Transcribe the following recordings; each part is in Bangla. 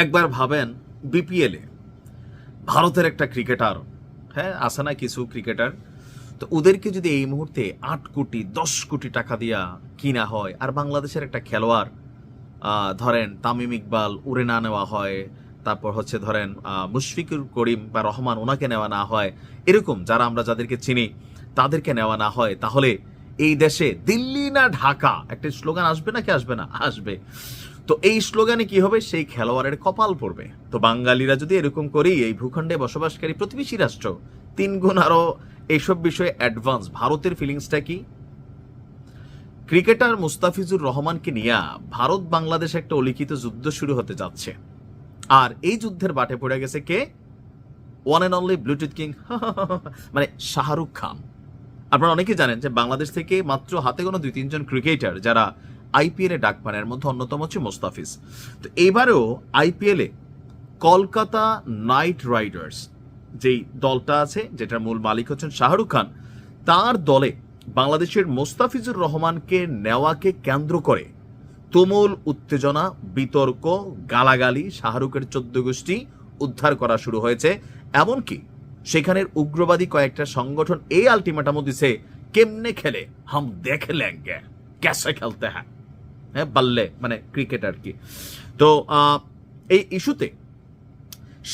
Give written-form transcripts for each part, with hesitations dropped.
একবার ভাবেন বিপিএলে ভারতের একটা ক্রিকেটার, হ্যাঁ আছে না কিছু ক্রিকেটার, তো ওদেরকে যদি এই মুহূর্তে 8 কোটি 10 কোটি টাকা দিয়া কিনা হয় আর বাংলাদেশের একটা খেলোয়াড় ধরেন তামিম ইকবাল উড়ে না নেওয়া হয়, তারপর হচ্ছে ধরেন মুশফিকুর করিম বা রহমান ওনাকে নেওয়া না হয়, এরকম যারা আমরা যাদেরকে চিনি তাদেরকে নেওয়া না হয়, তাহলে এই দেশে দিল্লি না ঢাকা একটা স্লোগান আসবে নাকি আসবে না? আসবে। তো এই স্লোগানে কি হবে? সেই খেলোয়াড়ের কপাল পড়বে। তো বাঙালিরা যদি এরকম করেই এই ভূখণ্ডে বসবাসকারী প্রতিবেশী রাষ্ট্র 3 গুণ আরো এইসব বিষয়ে অ্যাডভান্স, ভারতের ফিলিংসটা কি? ক্রিকেটার মুস্তাফিজুর রহমানকে নিয়ে ভারত বাংলাদেশ একটা অলিখিত যুদ্ধ শুরু হতে যাচ্ছে, আর এই যুদ্ধের বাটে পড়ে গেছে কে? One and only Bluetooth king মানে শাহরুখ খান। আপনারা অনেকেই জানেন যে বাংলাদেশ থেকে মাত্র হাতে গোনা 2-3 জন ক্রিকেটার যারা আইপিএলে ডাক পান, এর মধ্যে অন্যতম হচ্ছে মোস্তাফিজ। তো এবারেও আইপিএলে কলকাতা নাইট রাইডার্স যেই দলটা আছে, যেটার মূল মালিক হচ্ছেন শাহরুখ খান, তার দলে বাংলাদেশের মোস্তাফিজুর রহমানকে নেওয়াকে কেন্দ্র করে তুমুল উত্তেজনা, বিতর্ক, গালাগালি, শাহরুখের 14 গোষ্ঠী উদ্ধার করা শুরু হয়েছে। এমনকি সেখানের উগ্রবাদী কয়েকটা সংগঠন এই আলটিমেটামও দিছে, কেমনে খেলে হাম দেখে লেঙ্গে, ক্যাসে খেলতে হ্যাঁ, হ্যাঁ বাল্লে মানে ক্রিকেট আর কি। তো এই ইস্যুতে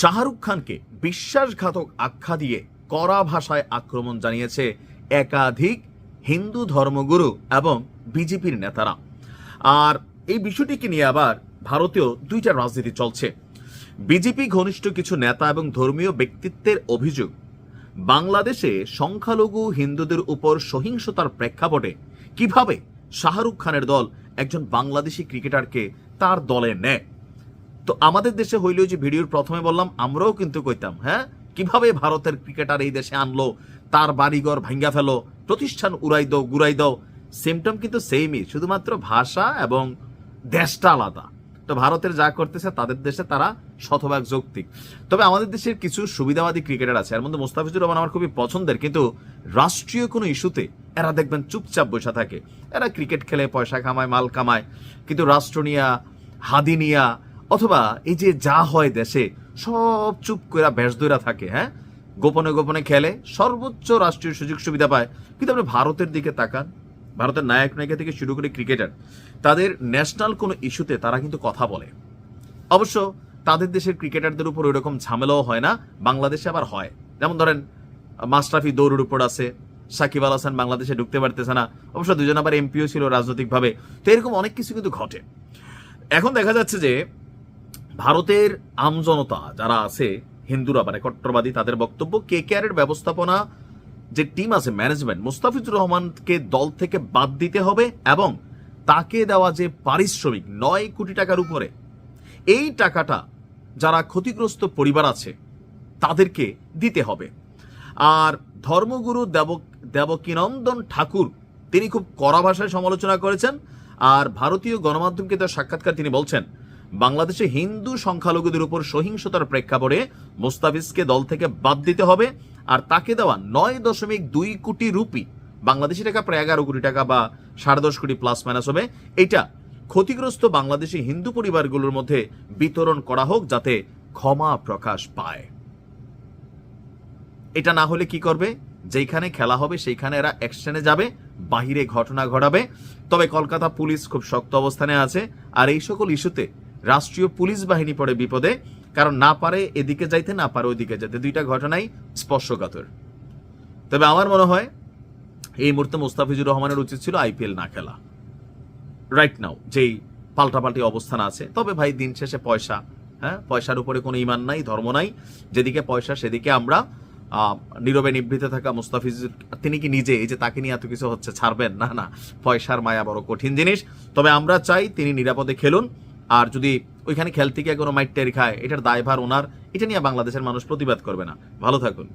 শাহরুখ খানকে বিশ্বাসঘাতক আখ্যা দিয়ে কড়া ভাষায় আক্রমণ জানিয়েছে একাধিক হিন্দু ধর্মগুরু এবং বিজেপির নেতারা। আর এই বিষয়টিকে নিয়ে আবার ভারতীয় 2টা রাজনীতি চলছে। বিজেপি ঘনিষ্ঠ কিছু নেতা এবং ধর্মীয় ব্যক্তিত্বের অভিযোগ, বাংলাদেশে সংখ্যালঘু হিন্দুদের উপর সহিংসতার প্রেক্ষাপটে কিভাবে শাহরুখ খানের দল একজন বাংলাদেশি ক্রিকেটারকে তার দলে নেয়। তো আমাদের দেশে হইলেও যে ভিডিওর প্রথমে বললাম, আমরাও কিন্তু কইতাম হ্যাঁ কিভাবে ভারতের ক্রিকেটার এই দেশে আনলো, তার বাড়িঘর ভাঙ্গা ফেলো, প্রতিষ্ঠান উড়াই দাও গুড়াই দাও, সিমটম কিন্তু সেমই, শুধুমাত্র ভাষা এবং দেশটা আলাদা। তো ভারতের যা করতেছে তাদের দেশে তারা শতভাগ যৌক্তিক। তবে আমাদের দেশের কিছু সুবিধাবাদী ক্রিকেটার আছে, এর মধ্যে মোস্তাফিজুর রহমান আমার খুবই পছন্দের, কিন্তু রাষ্ট্রীয় কোনো ইস্যুতে এরা দেখবেন চুপচাপ বসে থাকে। এরা ক্রিকেট খেলে পয়সা কামায়, মাল কামায়, কিন্তু রাষ্ট্র নিয়া, হাদি নিয়া, অথবা এই যে যা হয় দেশে সব চুপ করে ব্যাস দইরা থাকে। হ্যাঁ গোপনে গোপনে খেলে, সর্বোচ্চ রাষ্ট্রীয় সুযোগ সুবিধা পায়। কিন্তু আপনি ভারতের দিকে তাকান, ভারতের নায়ক নায়িকা থেকে শুরু করে ক্রিকেটার, তাদের ন্যাশনাল কোনো ইস্যুতে তারা কিন্তু কথা বলে। অবশ্য তাদের দেশের ক্রিকেটারদের উপর ওইরকম ঝামেলাও হয় না, বাংলাদেশে আবার হয়। যেমন ধরেন মাশরাফি দৌড়ের উপর আছে, সাকিব আল হাসান বাংলাদেশে ঢুকতে পারতেছে না, অবশ্য দুজন আবার এমপিও ছিল রাজনৈতিকভাবে। তো এরকম অনেক কিছু কিন্তু ঘটে। এখন দেখা যাচ্ছে যে ভারতের আমজনতা যারা আছে, হিন্দুরা মানে কট্টরবাদী, তাদের বক্তব্য KKR এর ব্যবস্থাপনা যে টিম আছে, ম্যানেজমেন্ট, মুস্তাফিজুর রহমানকে দল থেকে বাদ দিতে হবে এবং তাকে দেওয়া যে পারিশ্রমিক 9 কোটি টাকার উপরে, এই টাকাটা যারা ক্ষতিগ্রস্ত পরিবার আছে তাদেরকে দিতে হবে। আর ধর্মগুরু দেবকীনন্দন ঠাকুর তিনি খুব কড়া ভাষায় সমালোচনা করেছেন। আর ভারতীয় গণমাধ্যমকে তার সাক্ষাৎকার তিনি বলছেন, বাংলাদেশে হিন্দু সংখ্যালঘুদের উপর সহিংসতার প্রেক্ষাপটে মোস্তাফিজকে দল থেকে বাদ দিতে হবে, আর তাকে দেওয়া 9.2 কোটি রুপি, বাংলাদেশি টাকা প্রায় 11 কোটি টাকা বা 10.5 কোটি প্লাস মাইনাস হবে, এটা ক্ষতিগ্রস্ত বাংলাদেশি হিন্দু পরিবারগুলোর মধ্যে বিতরণ করা হোক যাতে ক্ষমা প্রকাশ পায়। এটা না হলে কি করবে? যেখানে খেলা হবে সেইখানে এরা অ্যাকশনে যাবে, বাহিরে ঘটনা ঘটাবে। তবে কলকাতা পুলিশ খুব শক্ত অবস্থানে আছে, আর এই সকল ইস্যুতে রাষ্ট্রীয় পুলিশ বাহিনী পড়ে বিপদে, কারণ না পারে এদিকে যাইতে, না পারে ওইদিকে যেতে, 2টা ঘটনাই স্পর্শকাতর। তবে আমার মনে হয় এই মুহূর্তে মুস্তাফিজুর রহমানের উচিত ছিল আইপিএল না খেলা রাইট নাও, যেই পাল্টাপাল্টি অবস্থান আছে। তবে ভাই দিন শেষে পয়সা, হ্যাঁ পয়সার উপরে কোনো ইমান নাই, ধর্ম নাই, যেদিকে পয়সা সেদিকে আমরা। নীরবে নিভৃতে থাকা মুস্তাফিজুর তিনি কি নিজে এই যে তাকে নিয়ে এত কিছু হচ্ছে ছাড়বেন? না না, পয়সার মায়া বড় কঠিন জিনিস। তবে আমরা চাই তিনি নিরাপদে খেলুন, আর যদি ওইখানে খেলতে গিয়ে কোনো মাইট টের খায়, এটার দায়ভার ওনার, এটা নিয়ে বাংলাদেশের মানুষ প্রতিবাদ করবে না। ভালো থাকুন।